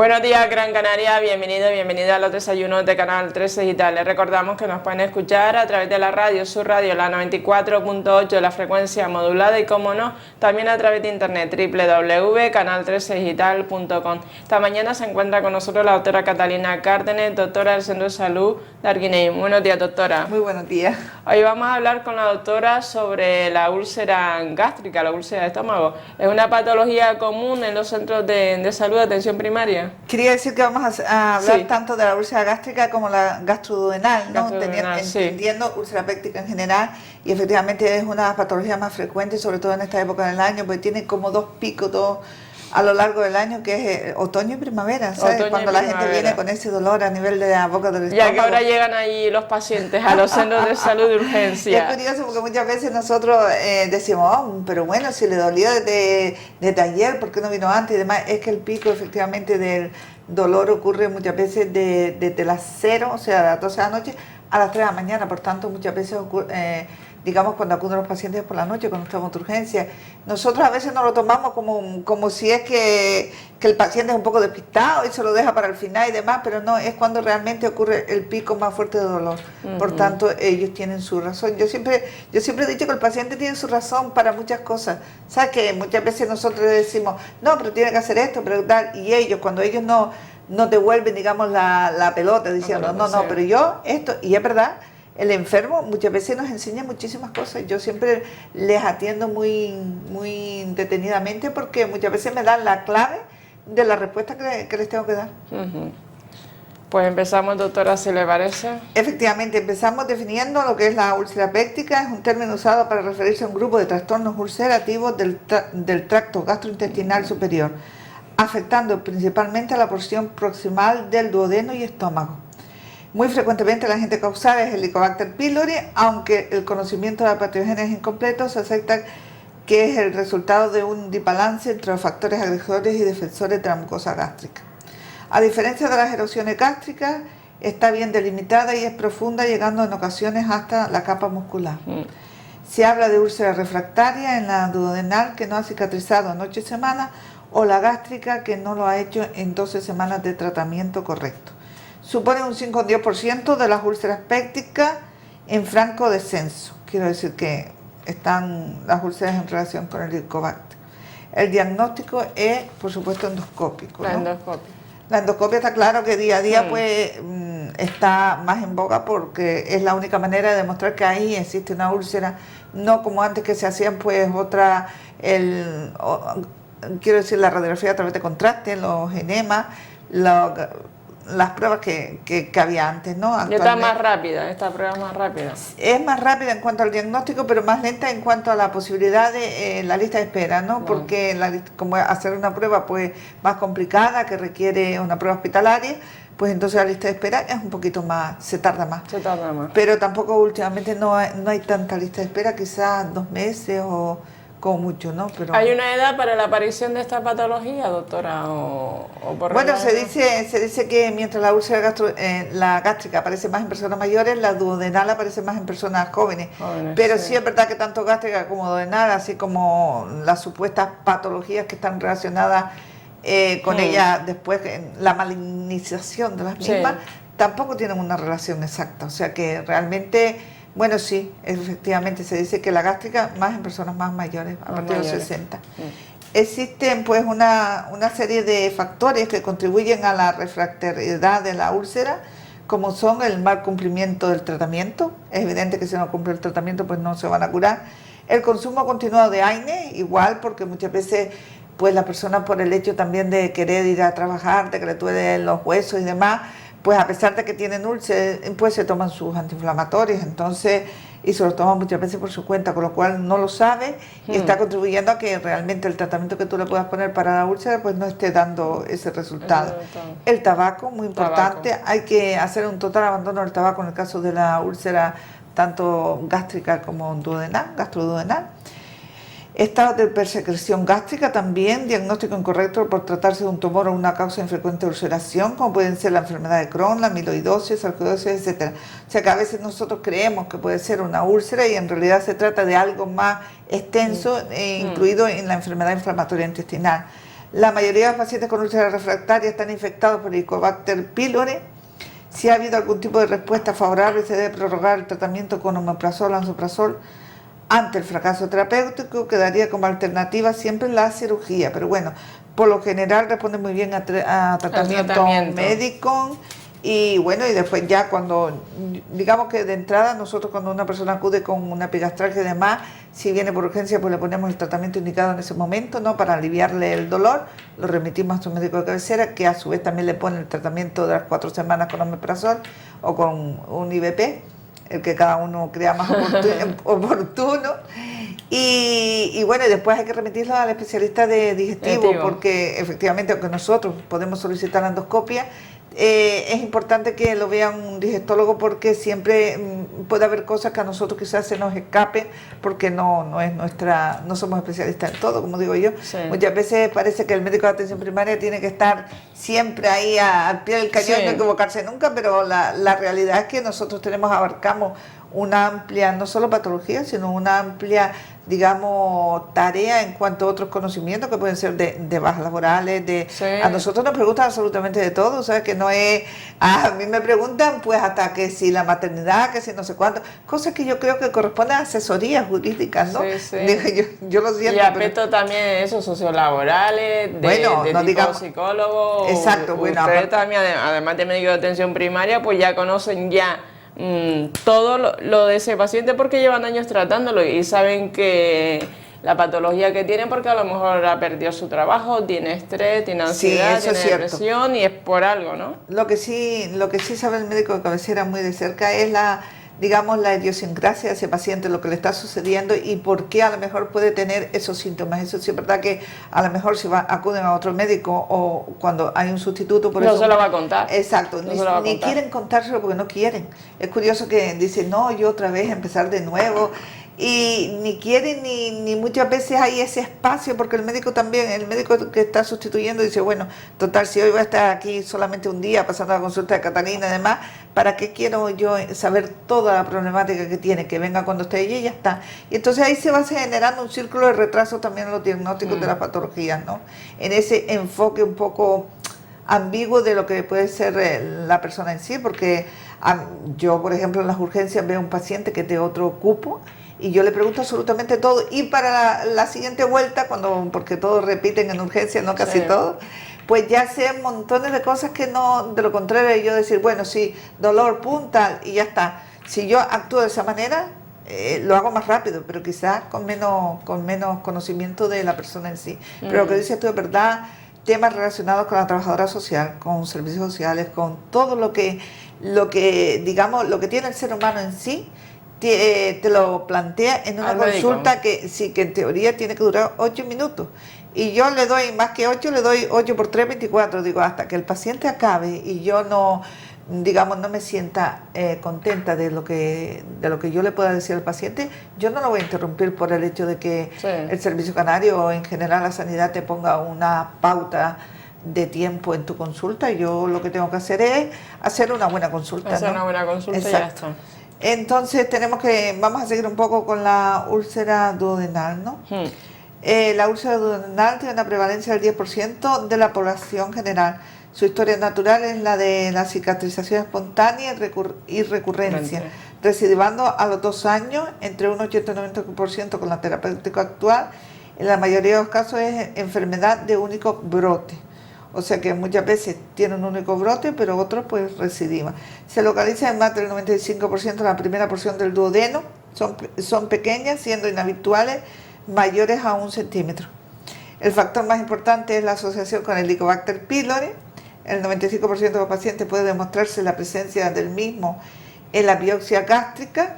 Buenos días, Gran Canaria, bienvenida a los desayunos de Canal 13 Digital. Les recordamos que nos pueden escuchar a través de la radio, su radio, la 94.8 de la frecuencia modulada y, como no, también a través de internet, www.canal13digital.com. Esta mañana se encuentra con nosotros la doctora Catalina Cárdenas, doctora del Centro de Salud de Arguineguín. Buenos días, doctora. Muy buenos días. Hoy vamos a hablar con la doctora sobre la úlcera gástrica, la úlcera de estómago. ¿Es una patología común en los centros de salud de atención primaria? Quería decir que vamos a hablar tanto de la úlcera gástrica como la gastroduodenal, ¿no? Entendiendo úlcera péptica en general, y efectivamente es una patología más frecuente, sobre todo en esta época del año, porque tiene como dos picos a lo largo del año, que es otoño y primavera, ¿sabes? Cuando la gente viene con ese dolor a nivel de la boca del estómago. ¿Y a qué hora llegan ahí los pacientes a los centros de salud de urgencia? Y es curioso porque muchas veces nosotros decimos, pero bueno, si le dolía desde ayer, ¿por qué no vino antes? Y demás, es que el pico efectivamente del dolor ocurre muchas veces desde las 0, o sea, de las 12 de la noche a las 3 de la mañana, por tanto muchas veces ocurre, digamos, cuando acuden los pacientes por la noche, cuando estamos en urgencia, nosotros a veces nos lo tomamos como si es que el paciente es un poco despistado y se lo deja para el final y demás, pero no, es cuando realmente ocurre el pico más fuerte de dolor. Por tanto, ellos tienen su razón. Yo siempre he dicho que el paciente tiene su razón para muchas cosas. ¿Sabes? Que muchas veces nosotros le decimos, no, pero tiene que hacer esto, pero tal, y ellos, cuando ellos no devuelven, digamos, la pelota, diciendo, no, pero yo esto, y es verdad. El enfermo muchas veces nos enseña muchísimas cosas. Yo siempre les atiendo muy detenidamente porque muchas veces me dan la clave de la respuesta que les tengo que dar. Pues empezamos, doctora, si le parece. Efectivamente, empezamos definiendo lo que es la úlcera péptica. Es un término usado para referirse a un grupo de trastornos ulcerativos del tracto gastrointestinal superior, afectando principalmente a la porción proximal del duodeno y estómago. Muy frecuentemente el agente causal es el Helicobacter pylori, aunque el conocimiento de la patogenia es incompleto. Se acepta que es el resultado de un desbalance entre los factores agresores y defensores de la mucosa gástrica. A diferencia de las erosiones gástricas, está bien delimitada y es profunda, llegando en ocasiones hasta la capa muscular. Se habla de úlcera refractaria en la duodenal que no ha cicatrizado en 8 semanas, o la gástrica que no lo ha hecho en 12 semanas de tratamiento correcto. Supone un 5 o 10% de las úlceras pépticas en franco descenso. Quiero decir que están las úlceras en relación con el Helicobacter. El diagnóstico es, por supuesto, endoscópico, ¿no? La endoscopia está claro que día a día pues está más en boga porque es la única manera de demostrar que ahí existe una úlcera, no como antes que se hacían pues quiero decir, la radiografía a través de contraste, los enemas, las pruebas que había antes, ¿no? Está más rápida, esta prueba es más rápida. Es más rápida en cuanto al diagnóstico, pero más lenta en cuanto a la posibilidad de la lista de espera, ¿no? Porque como hacer una prueba pues más complicada, que requiere una prueba hospitalaria, pues entonces la lista de espera es un poquito más, se tarda más. Pero tampoco últimamente no hay tanta lista de espera, quizás 2 meses o como mucho, ¿no? Pero ¿hay una edad para la aparición de esta patología, doctora? ¿O por bueno, se dice que mientras la úlcera la gástrica aparece más en personas mayores, la duodenal aparece más en personas jóvenes. Pero sí es verdad que tanto gástrica como duodenal, así como las supuestas patologías que están relacionadas con ella después, la malignización de las mismas, tampoco tienen una relación exacta. O sea que realmente, bueno, sí, efectivamente se dice que la gástrica más en personas más mayores, a partir de los 60. Existen pues una serie de factores que contribuyen a la refractariedad de la úlcera, como son el mal cumplimiento del tratamiento. Es evidente que si no cumple el tratamiento pues no se van a curar. El consumo continuado de AINE, igual, porque muchas veces pues la persona, por el hecho también de querer ir a trabajar, de que le duelen los huesos y demás, pues a pesar de que tienen úlceras, pues se toman sus antiinflamatorios, entonces, y se los toman muchas veces por su cuenta, con lo cual no lo sabe y está contribuyendo a que realmente el tratamiento que tú le puedas poner para la úlcera pues no esté dando ese resultado. El tabaco, muy importante, hay que hacer un total abandono del tabaco en el caso de la úlcera tanto gástrica como duodenal, gastroduodenal. Estado de persecreción gástrica también, diagnóstico incorrecto por tratarse de un tumor o una causa infrecuente de ulceración, como pueden ser la enfermedad de Crohn, la amiloidosis, sarcoidosis, etc. O sea que a veces nosotros creemos que puede ser una úlcera y en realidad se trata de algo más extenso, incluido en la enfermedad inflamatoria intestinal. La mayoría de los pacientes con úlceras refractarias están infectados por Helicobacter pylori. Si ha habido algún tipo de respuesta favorable, se debe prorrogar el tratamiento con omeprazol, lansoprazol. Ante el fracaso terapéutico, quedaría como alternativa siempre la cirugía. Pero bueno, por lo general responde muy bien a tratamiento médico. Y bueno, y después ya cuando, digamos que de entrada nosotros cuando una persona acude con una epigastralgia y demás, si viene por urgencia pues le ponemos el tratamiento indicado en ese momento, ¿no? Para aliviarle el dolor, lo remitimos a su médico de cabecera, que a su vez también le pone el tratamiento de las 4 semanas con omeprazol o con un IVP, el que cada uno crea más oportuno. Y bueno, y después hay que remitirlo al especialista de digestivo, porque efectivamente, aunque nosotros podemos solicitar endoscopia, es importante que lo vea un digestólogo, porque siempre puede haber cosas que a nosotros quizás se nos escapen, porque no somos especialistas en todo, como digo yo. Sí. Muchas veces parece que el médico de atención primaria tiene que estar siempre ahí al pie del cañón, no equivocarse nunca, pero la realidad es que nosotros abarcamos una amplia, no solo patología, sino una amplia, digamos, tarea en cuanto a otros conocimientos que pueden ser de bajas laborales, a nosotros nos preguntan absolutamente de todo, o sea, que no es, a mí me preguntan pues hasta que si la maternidad, que si no sé cuánto, cosas que yo creo que corresponden a asesorías jurídicas, ¿no? Yo lo siento. Y aspectos también esos sociolaborales, de tipo digamos, psicólogo. Exacto, bueno. Ustedes también, además de médico de atención primaria, pues ya conocen todo lo de ese paciente, porque llevan años tratándolo y saben que la patología que tiene, porque a lo mejor ha perdido su trabajo, tiene estrés, tiene ansiedad, tiene depresión, y es por algo, ¿no? Lo que sí sabe el médico de cabecera muy de cerca es la idiosincrasia de ese paciente, lo que le está sucediendo y por qué a lo mejor puede tener esos síntomas. Eso sí es verdad que a lo mejor si acuden a otro médico o cuando hay un sustituto, por no eso se lo va a contar. Exacto, ni quieren contárselo porque no quieren. Es curioso que dicen, no, yo otra vez empezar de nuevo. Y ni quieren ni muchas veces hay ese espacio, porque el médico que está sustituyendo dice, bueno, total, si hoy voy a estar aquí solamente un día pasando la consulta de Catalina y demás, ¿para qué quiero yo saber toda la problemática que tiene? Que venga cuando esté ella y ya está. Y entonces ahí se va generando un círculo de retraso también en los diagnósticos de las patologías, ¿no? En ese enfoque un poco ambiguo de lo que puede ser la persona en sí, porque yo, por ejemplo, en las urgencias veo un paciente que es de otro cupo, y yo le pregunto absolutamente todo, y para la siguiente vuelta, porque todos repiten en urgencia, no casi todos, pues ya sé montones de cosas que no, de lo contrario, yo decir, bueno, sí, dolor, punta, y ya está. Si yo actúo de esa manera, lo hago más rápido, pero quizás con menos conocimiento de la persona en sí. Pero lo que dices tú es verdad, temas relacionados con la trabajadora social, con servicios sociales, con todo lo que digamos, lo que tiene el ser humano en sí, te lo plantea en una consulta que en teoría tiene que durar 8 minutos. Y yo le doy más que 8, le doy 8 por 3, 24, digo, hasta que el paciente acabe y yo no me sienta contenta de lo que yo le pueda decir al paciente, yo no lo voy a interrumpir por el hecho de que el Servicio Canario o en general la sanidad te ponga una pauta de tiempo en tu consulta. Yo lo que tengo que hacer es hacer una buena consulta. Una buena consulta. Exacto. Y ya está. Entonces vamos a seguir un poco con la úlcera duodenal, ¿no? La úlcera duodenal tiene una prevalencia del 10% de la población general. Su historia natural es la de la cicatrización espontánea y recurrencia, recidivando a los 2 años entre un 80 y 90% con la terapéutica actual. En la mayoría de los casos es enfermedad de único brote. O sea que muchas veces tiene un único brote, pero otros pues recidivan. Se localiza en más del 95% de la primera porción del duodeno. Son pequeñas, siendo inhabituales, mayores a 1 centímetro. El factor más importante es la asociación con el Helicobacter pylori. El 95% de los pacientes puede demostrarse la presencia del mismo en la biopsia gástrica.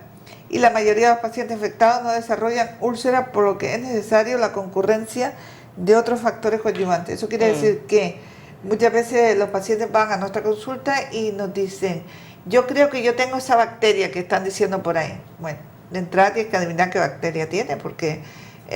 Y la mayoría de los pacientes infectados no desarrollan úlceras, por lo que es necesario la concurrencia de otros factores coadyuvantes. Eso quiere decir que muchas veces los pacientes van a nuestra consulta y nos dicen, yo creo que yo tengo esa bacteria que están diciendo por ahí. Bueno, de entrada tienes que adivinar qué bacteria tiene, porque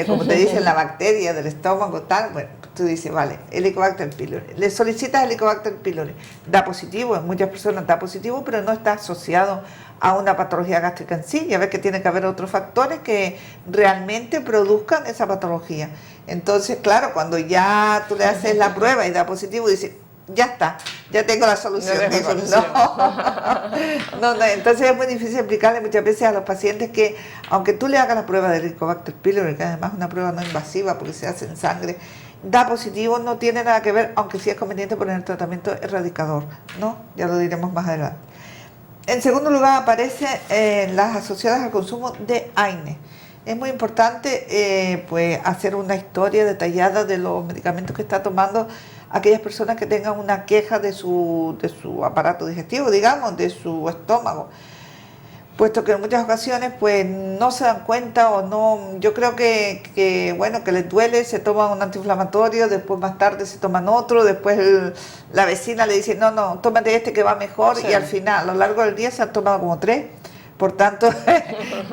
como te dicen la bacteria del estómago tal, bueno, tú dices, vale, Helicobacter pylori. Le solicitas Helicobacter pylori, da positivo, en muchas personas da positivo, pero no está asociado a una patología gástrica en sí. Ya ves que tiene que haber otros factores que realmente produzcan esa patología. Entonces, claro, cuando ya tú le haces la prueba y da positivo, dices, ya está, ya tengo la solución. No, Digo, no, entonces es muy difícil explicarle muchas veces a los pacientes que, aunque tú le hagas la prueba de Helicobacter pylori, que además es una prueba no invasiva porque se hace en sangre, da positivo, no tiene nada que ver, aunque sí es conveniente poner el tratamiento erradicador, ¿no? Ya lo diremos más adelante. En segundo lugar aparecen las asociadas al consumo de AINE. Es muy importante pues hacer una historia detallada de los medicamentos que está tomando aquellas personas que tengan una queja de su aparato digestivo, digamos, de su estómago, puesto que en muchas ocasiones pues no se dan cuenta o no, yo creo que bueno, que les duele, se toman un antiinflamatorio, después más tarde se toman otro, después la vecina le dice, no, tómate este que va mejor, sí. Y al final, a lo largo del día se han tomado como 3. Por tanto,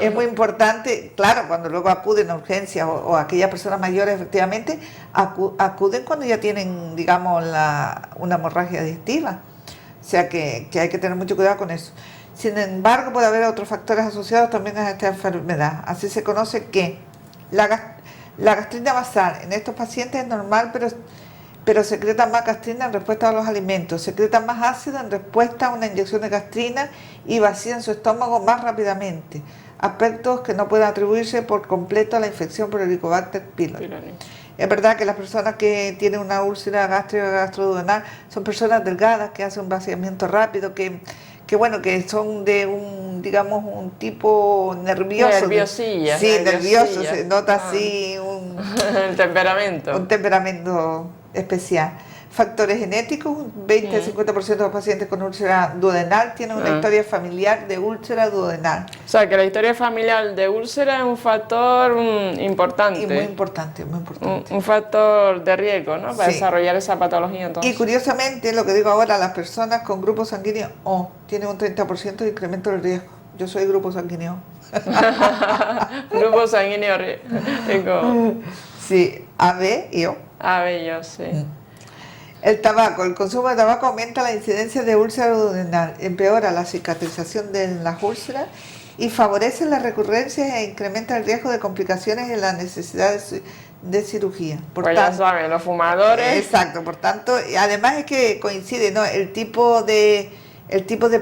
es muy importante, claro, cuando luego acuden a urgencias o aquellas personas mayores, efectivamente, acuden cuando ya tienen, digamos, una hemorragia digestiva. O sea que hay que tener mucho cuidado con eso. Sin embargo, puede haber otros factores asociados también a esta enfermedad. Así se conoce que la gastrina basal en estos pacientes es normal, pero secretan más gastrina en respuesta a los alimentos, secretan más ácido en respuesta a una inyección de gastrina y vacían su estómago más rápidamente, aspectos que no pueden atribuirse por completo a la infección por Helicobacter pylori. Es verdad que las personas que tienen una úlcera gástrica gastroduodenal son personas delgadas que hacen un vaciamiento rápido, que bueno, que son de un tipo nervioso. Nerviosilla. Sí, nervioso, se nota así el temperamento. Un temperamento especial. Factores genéticos, un 20 al 50% de los pacientes con úlcera duodenal tienen una historia familiar de úlcera duodenal. O sea, que la historia familiar de úlcera es un factor importante. Y muy importante, muy importante. Un factor de riesgo, ¿no? Para desarrollar esa patología entonces. Y curiosamente, lo que digo ahora, las personas con grupo sanguíneo O tienen un 30% de incremento del riesgo. Yo soy grupo sanguíneo. Grupo sanguíneo riesgo. Sí, AB y O. AB y O, sí. El tabaco, el consumo de tabaco aumenta la incidencia de úlcera duodenal, empeora la cicatrización de las úlceras y favorece la recurrencia e incrementa el riesgo de complicaciones y la necesidad de cirugía. Pues ya saben, los fumadores. Exacto, por tanto, además es que coincide, ¿no? El tipo de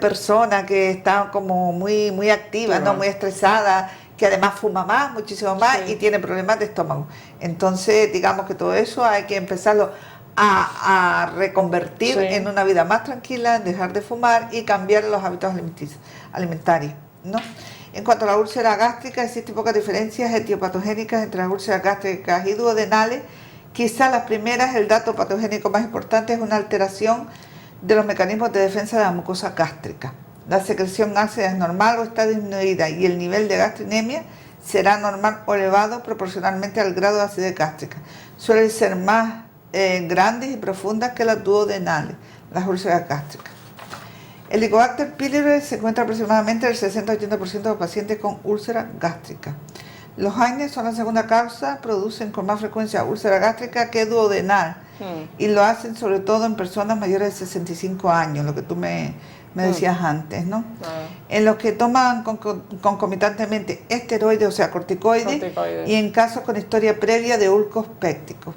persona que está como muy activa, ¿no? Muy estresada, que además fuma más, muchísimo más, y tiene problemas de estómago. Entonces, digamos que todo eso hay que empezarlo a reconvertir en una vida más tranquila, en dejar de fumar y cambiar los hábitos alimentarios, ¿no? En cuanto a la úlcera gástrica, existen pocas diferencias etiopatogénicas entre las úlceras gástricas y duodenales. Quizás las primeras, el dato patogénico más importante es una alteración de los mecanismos de defensa de la mucosa gástrica. La secreción ácida es normal o está disminuida y el nivel de gastrinemia será normal o elevado proporcionalmente al grado de acidez gástrica. Suelen ser más grandes y profundas que las duodenales, las úlceras gástricas. El Helicobacter pylori se encuentra aproximadamente en el 60-80% de los pacientes con úlcera gástrica. Los AINE son la segunda causa, producen con más frecuencia úlcera gástrica que duodenal y lo hacen sobre todo en personas mayores de 65 años, lo que tú me decías antes, ¿no? En los que toman concomitantemente esteroides, o sea, corticoides, y en casos con historia previa de ulcos pépticos.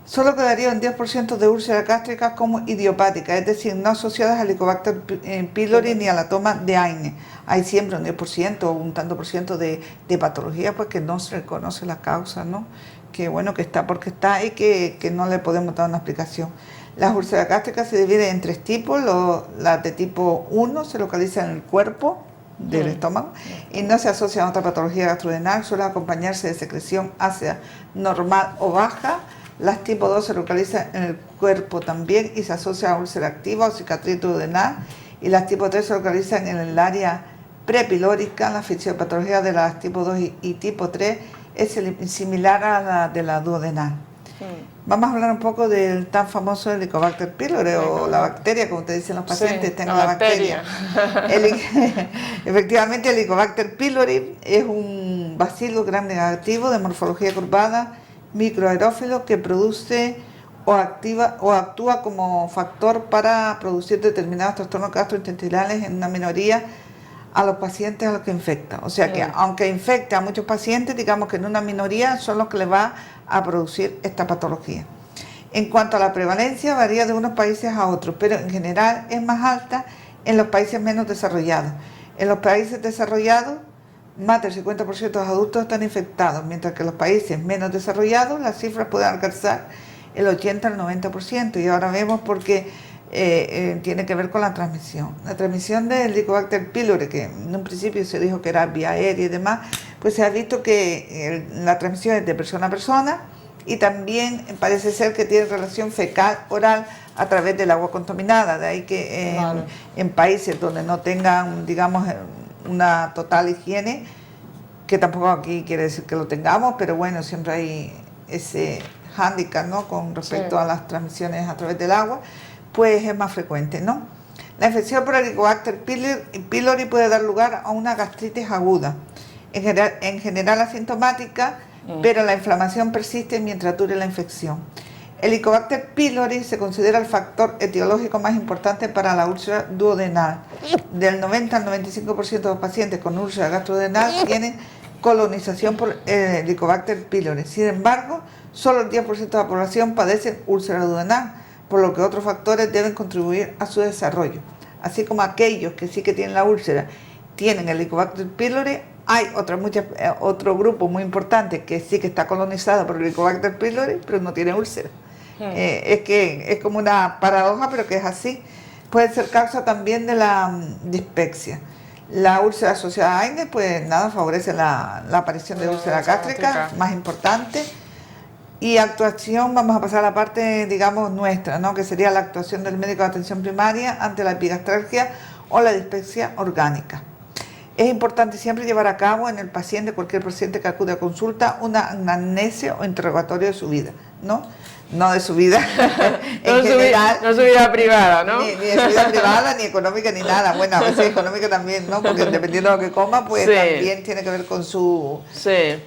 Solo quedaría un 10% de úlceras gástricas como idiopáticas, es decir, no asociadas al Helicobacter pylori ni a la toma de AINE. Hay siempre un 10% o un tanto por ciento de patología pues que no se reconoce la causa, ¿no? Que bueno, que está porque está y que no le podemos dar una explicación. Las úlceras gástricas se dividen en 3 tipos. Las de tipo 1 se localizan en el cuerpo del estómago y no se asocian a otra patología gastrodenal, suele acompañarse de secreción ácida normal o baja. Las tipo 2 se localizan en el cuerpo también y se asocian a úlcera activa o cicatriz duodenal. Y las tipo 3 se localizan en el área prepilórica. La fisiopatología de las tipo 2 y tipo 3 es similar a la de la duodenal. Vamos a hablar un poco del tan famoso Helicobacter pylori o la bacteria, como te dicen los pacientes, tengo la bacteria. Efectivamente, el Helicobacter pylori es un bacilo gram negativo de morfología curvada, microaerófilo que produce o actúa como factor para producir determinados trastornos gastrointestinales en una minoría a los pacientes a los que infecta. O sea que aunque infecte a muchos pacientes, digamos que en una minoría son los que le va a producir esta patología. En cuanto a la prevalencia, varía de unos países a otros, pero en general es más alta en los países menos desarrollados. En los países desarrollados, más del 50% de los adultos están infectados, mientras que en los países menos desarrollados las cifras pueden alcanzar el 80 al 90%. Y ahora vemos por qué tiene que ver con la transmisión. La transmisión del Helicobacter pylori, que en un principio se dijo que era vía aérea y demás, pues se ha visto que la transmisión es de persona a persona, y también parece ser que tiene relación fecal-oral a través del agua contaminada. De ahí que en países donde no tengan, digamos, una total higiene, que tampoco aquí quiere decir que lo tengamos, pero bueno, siempre hay ese hándicap, ¿no?, con respecto a las transmisiones a través del agua, pues es más frecuente, ¿no? La infección por Helicobacter pylori puede dar lugar a una gastritis aguda, en general asintomática, pero la inflamación persiste mientras dure la infección. El Helicobacter pylori se considera el factor etiológico más importante para la úlcera duodenal. Del 90 al 95% de los pacientes con úlcera gastrodenal tienen colonización por Helicobacter pylori. Sin embargo, solo el 10% de la población padece úlcera duodenal, por lo que otros factores deben contribuir a su desarrollo. Así como aquellos que sí que tienen la úlcera tienen el Helicobacter pylori, hay otro grupo muy importante que sí que está colonizado por el Helicobacter pylori, pero no tiene úlcera. Es que es como una paradoja, pero que es así. Puede ser causa también de la dispepsia. La úlcera asociada a AINES, pues nada, favorece la aparición de úlcera gástrica, más importante. Y actuación, vamos a pasar a la parte, digamos, nuestra, ¿no?, que sería la actuación del médico de atención primaria ante la epigastralgia o la dispepsia orgánica. Es importante siempre llevar a cabo en el paciente, cualquier paciente que acude a consulta, una anamnesis o interrogatorio de su vida, ¿no? No de su vida en general. No su vida privada, ¿no? Ni de su vida privada, ni económica, ni nada. Bueno, a veces económica también, ¿no? Porque dependiendo de lo que coma, pues también tiene que ver con su...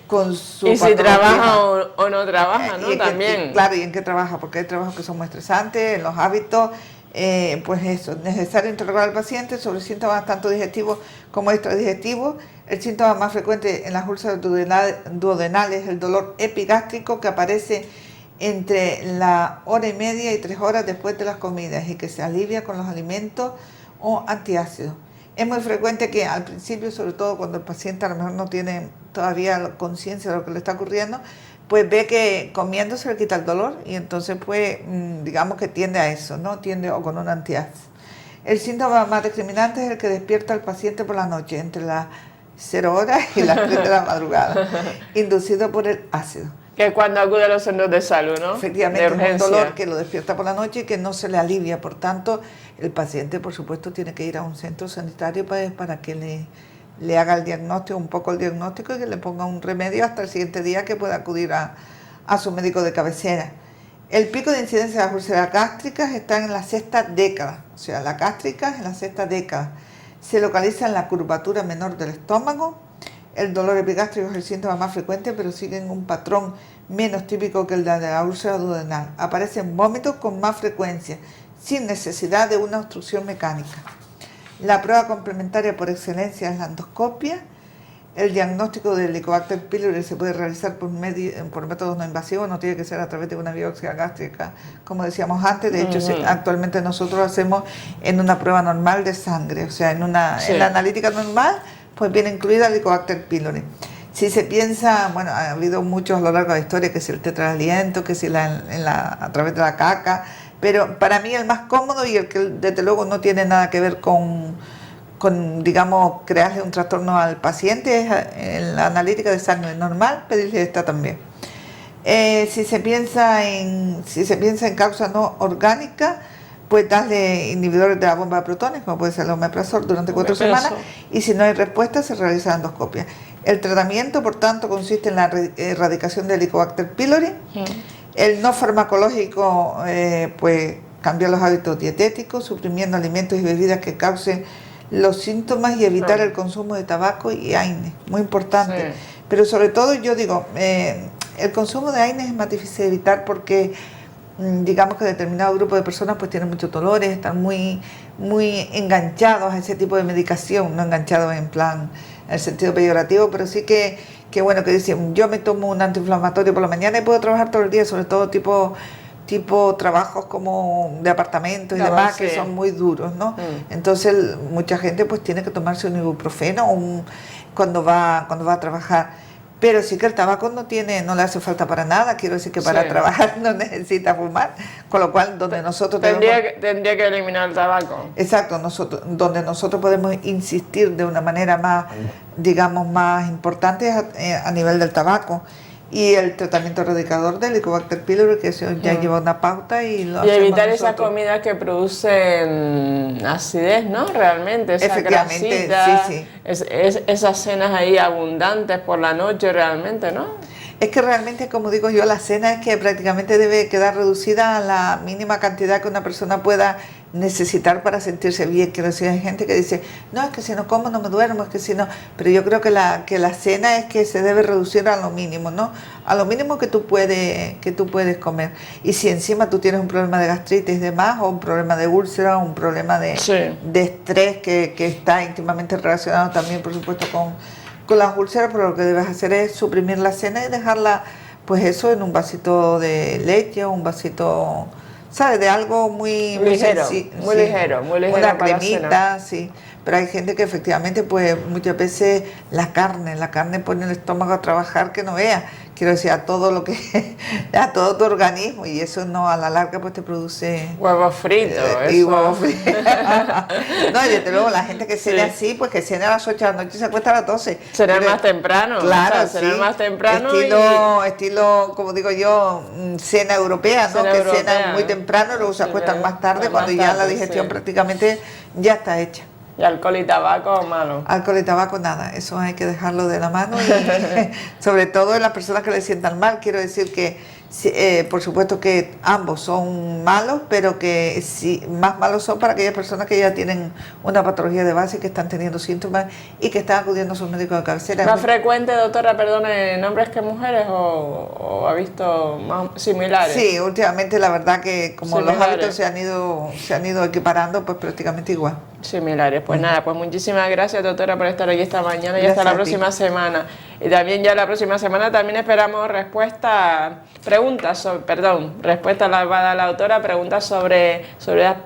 con su y si trabaja o no trabaja, ¿no? También. Claro, y en qué trabaja, porque hay trabajos que son muy estresantes, en los hábitos. Pues eso, es necesario interrogar al paciente sobre síntomas tanto digestivos como extradigestivos. El síntoma más frecuente en las úlceras duodenales es el dolor epigástrico, que aparece entre la hora y media y 3 horas después de las comidas y que se alivia con los alimentos o antiácidos. Es muy frecuente que al principio, sobre todo cuando el paciente a lo mejor no tiene todavía conciencia de lo que le está ocurriendo, pues ve que comiendo se le quita el dolor y entonces pues digamos que tiende a eso, ¿no? Tiende o con un antiácido. El síntoma más discriminante es el que despierta al paciente por la noche, entre las 0 horas y las 3 de la madrugada, inducido por el ácido. Que es cuando acude a los centros de salud, ¿no? Efectivamente, es un dolor que lo despierta por la noche y que no se le alivia. Por tanto, el paciente, por supuesto, tiene que ir a un centro sanitario para que le haga el diagnóstico, un poco el diagnóstico, y que le ponga un remedio hasta el siguiente día que pueda acudir a su médico de cabecera. El pico de incidencia de las úlceras gástricas está en la 6ª década, o sea, la gástrica es en la 6ª década. Se localiza en la curvatura menor del estómago. El dolor epigástrico es el síntoma más frecuente, pero siguen un patrón menos típico que el de la úlcera duodenal. Aparecen vómitos con más frecuencia, sin necesidad de una obstrucción mecánica. La prueba complementaria por excelencia es la endoscopia. El diagnóstico del Helicobacter pylori se puede realizar por métodos no invasivos, no tiene que ser a través de una biopsia gástrica, como decíamos antes. De hecho, actualmente nosotros lo hacemos en una prueba normal de sangre, o sea, en la analítica normal, pues viene incluida el Helicobacter pylori. Si se piensa, bueno, ha habido muchos a lo largo de la historia, que si el tetraaliento, que si a través de la caca, pero para mí el más cómodo y el que desde luego no tiene nada que ver con digamos, crearle un trastorno al paciente es en la analítica de sangre normal, pedirle esta también. Si se piensa en causa no orgánica, pues darle inhibidores de la bomba de protones, como puede ser el omeprazol, durante 4 semanas, y si no hay respuesta se realiza la endoscopia. El tratamiento, por tanto, consiste en la erradicación del Helicobacter pylori. El no farmacológico, pues cambiar los hábitos dietéticos, suprimiendo alimentos y bebidas que causen los síntomas y evitar el consumo de tabaco y AINES, muy importante. Pero sobre todo yo digo, el consumo de AINES es más difícil de evitar porque digamos que determinado grupo de personas pues tienen muchos dolores, están muy enganchados a ese tipo de medicación, no enganchados en plan en el sentido peyorativo, pero sí que que bueno, que dicen, yo me tomo un antiinflamatorio por la mañana y puedo trabajar todo el día, sobre todo tipo trabajos como de apartamentos y demás, que son muy duros, ¿no? Entonces mucha gente pues tiene que tomarse un ibuprofeno cuando va a trabajar. Pero sí que el tabaco no le hace falta para nada, quiero decir que para trabajar no necesita fumar, con lo cual donde nosotros tendría que eliminar el tabaco. Exacto, donde nosotros podemos insistir de una manera más, digamos, más importante a nivel del tabaco. Y el tratamiento erradicador del Helicobacter pylori, que eso ya lleva una pauta y lo hacemos evitar nosotros. esas comidas que producen acidez, ¿no? Realmente, esa efectivamente, grasita, sí. Esas cenas ahí abundantes por la noche realmente, ¿no? Es que realmente, como digo yo, la cena es que prácticamente debe quedar reducida a la mínima cantidad que una persona pueda necesitar para sentirse bien. Quiero decir, hay gente que dice, no, es que si no como no me duermo, es que si no... Pero yo creo que la cena es que se debe reducir a lo mínimo, ¿no? A lo mínimo que tú puedes comer. Y si encima tú tienes un problema de gastritis y demás, o un problema de úlcera, o un problema de estrés que está íntimamente relacionado también, por supuesto, con las úlceras, pero lo que debes hacer es suprimir la cena y dejarla, pues eso, en un vasito de leche o un vasito, ¿sabes? De algo muy ligero, muy ligero. Una cremita, sí. Pero hay gente que efectivamente, pues muchas veces la carne pone el estómago a trabajar que no vea. Quiero decir, a todo tu organismo, y eso no, a la larga pues te produce... Huevos fritos. Y huevos fritos. No, y desde luego la gente que cena así, pues que cena a las 8 de la noche y se acuesta a las 12. Cenar más temprano. Claro, cenar más temprano. Estilo, como digo yo, cena europea, ¿no? Que cenan muy temprano y luego se acuestan más tarde, cuando ya la digestión prácticamente ya está hecha. ¿Y alcohol y tabaco malo? Alcohol y tabaco nada, eso hay que dejarlo de la mano, y sobre todo en las personas que le sientan mal. Quiero decir que por supuesto que ambos son malos, pero que más malos son para aquellas personas que ya tienen una patología de base, que están teniendo síntomas y que están acudiendo a sus médicos de cabecera. ¿Más frecuente, doctora, perdone, en hombres que mujeres, o ha visto más similares? Sí, últimamente la verdad que como los hábitos se han ido equiparando, pues prácticamente igual. Similares. Pues nada, pues muchísimas gracias, doctora, por estar aquí esta mañana y hasta la próxima semana. Y también ya la próxima semana también esperamos respuesta la va a dar la autora, preguntas sobre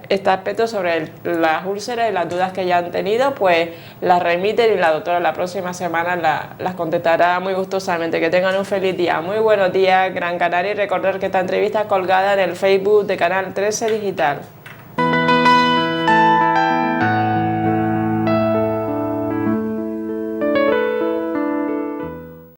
este aspecto, sobre las úlceras y las dudas que ya han tenido, pues las remiten y la doctora la próxima semana las contestará muy gustosamente. Que tengan un feliz día. Muy buenos días, Gran Canaria, y recordar que esta entrevista es colgada en el Facebook de Canal 13 Digital.